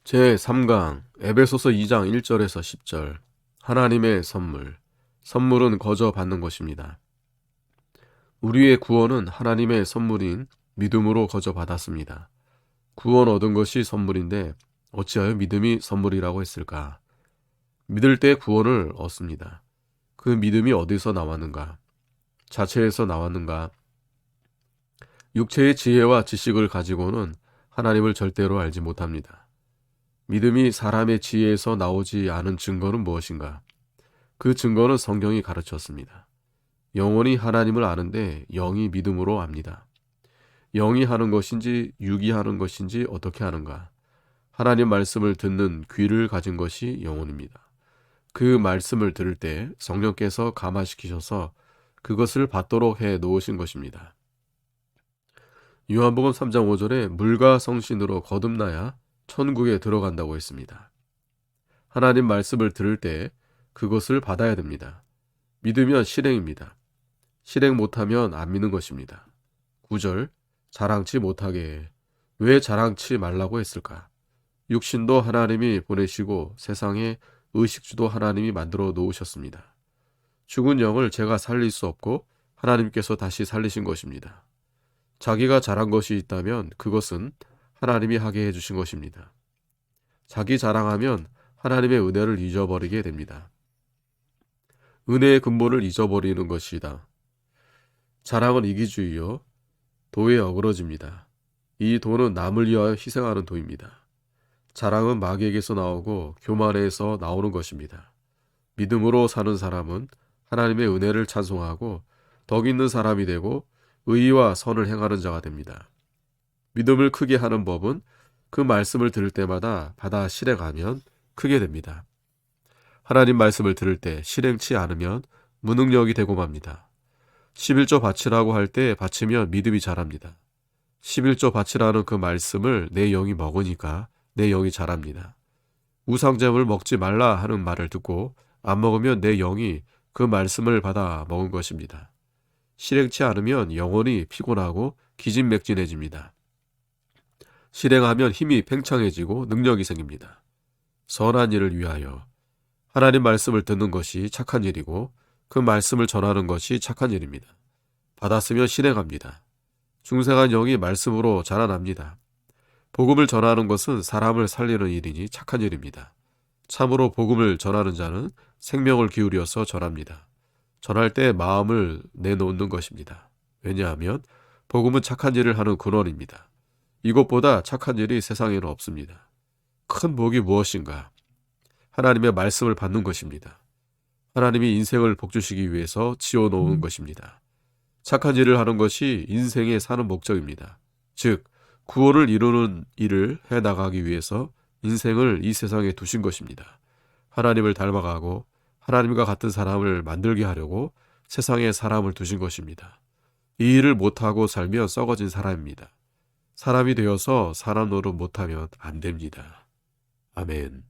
제3강 에베소서 2장 1절에서 10절. 하나님의 선물. 선물은 거저 받는 것입니다. 우리의 구원은 하나님의 선물인 믿음으로 거저 받았습니다. 구원 얻은 것이 선물인데 어찌하여 믿음이 선물이라고 했을까? 믿을 때 구원을 얻습니다. 그 믿음이 어디서 나왔는가? 자체에서 나왔는가? 육체의 지혜와 지식을 가지고는 하나님을 절대로 알지 못합니다. 믿음이 사람의 지혜에서 나오지 않은 증거는 무엇인가? 그 증거는 성경이 가르쳤습니다. 영혼이 하나님을 아는데 영이 믿음으로 압니다. 영이 하는 것인지 육이 하는 것인지 어떻게 하는가? 하나님 말씀을 듣는 귀를 가진 것이 영혼입니다. 그 말씀을 들을 때 성령께서 감화시키셔서 그것을 받도록 해 놓으신 것입니다. 요한복음 3장 5절에 물과 성신으로 거듭나야 천국에 들어간다고 했습니다. 하나님 말씀을 들을 때 그것을 받아야 됩니다. 믿으면 실행입니다. 실행 못하면 안 믿는 것입니다. 9절 자랑치 못하게 해. 왜 자랑치 말라고 했을까? 육신도 하나님이 보내시고 세상에 의식주도 하나님이 만들어 놓으셨습니다. 죽은 영을 제가 살릴 수 없고 하나님께서 다시 살리신 것입니다. 자기가 잘한 것이 있다면 그것은 하나님이 하게 해주신 것입니다. 자기 자랑하면 하나님의 은혜를 잊어버리게 됩니다. 은혜의 근본을 잊어버리는 것이다. 자랑은 이기주의요. 도에 어그러집니다. 이 도는 남을 위하여 희생하는 도입니다. 자랑은 마귀에게서 나오고 교만에서 나오는 것입니다. 믿음으로 사는 사람은 하나님의 은혜를 찬송하고 덕 있는 사람이 되고 의와 선을 행하는 자가 됩니다. 믿음을 크게 하는 법은 그 말씀을 들을 때마다 받아 실행하면 크게 됩니다. 하나님 말씀을 들을 때 실행치 않으면 무능력이 되고 맙니다. 11조 바치라고 할 때 바치면 믿음이 자랍니다. 11조 바치라는 그 말씀을 내 영이 먹으니까 내 영이 자랍니다. 우상잼을 먹지 말라 하는 말을 듣고 안 먹으면 내 영이 그 말씀을 받아 먹은 것입니다. 실행치 않으면 영혼이 피곤하고 기진맥진해집니다. 실행하면 힘이 팽창해지고 능력이 생깁니다. 선한 일을 위하여 하나님 말씀을 듣는 것이 착한 일이고 그 말씀을 전하는 것이 착한 일입니다. 받았으면 실행합니다. 중생한 영이 말씀으로 자라납니다. 복음을 전하는 것은 사람을 살리는 일이니 착한 일입니다. 참으로 복음을 전하는 자는 생명을 기울여서 전합니다. 전할 때 마음을 내놓는 것입니다. 왜냐하면 복음은 착한 일을 하는 근원입니다. 이것보다 착한 일이 세상에는 없습니다. 큰 복이 무엇인가? 하나님의 말씀을 받는 것입니다. 하나님이 인생을 복주시기 위해서 지어놓은 것입니다. 착한 일을 하는 것이 인생에 사는 목적입니다. 즉, 구원을 이루는 일을 해나가기 위해서 인생을 이 세상에 두신 것입니다. 하나님을 닮아가고 하나님과 같은 사람을 만들게 하려고 세상에 사람을 두신 것입니다. 이 일을 못하고 살면 썩어진 사람입니다. 사람이 되어서 사람 노릇 못하면 안 됩니다. 아멘.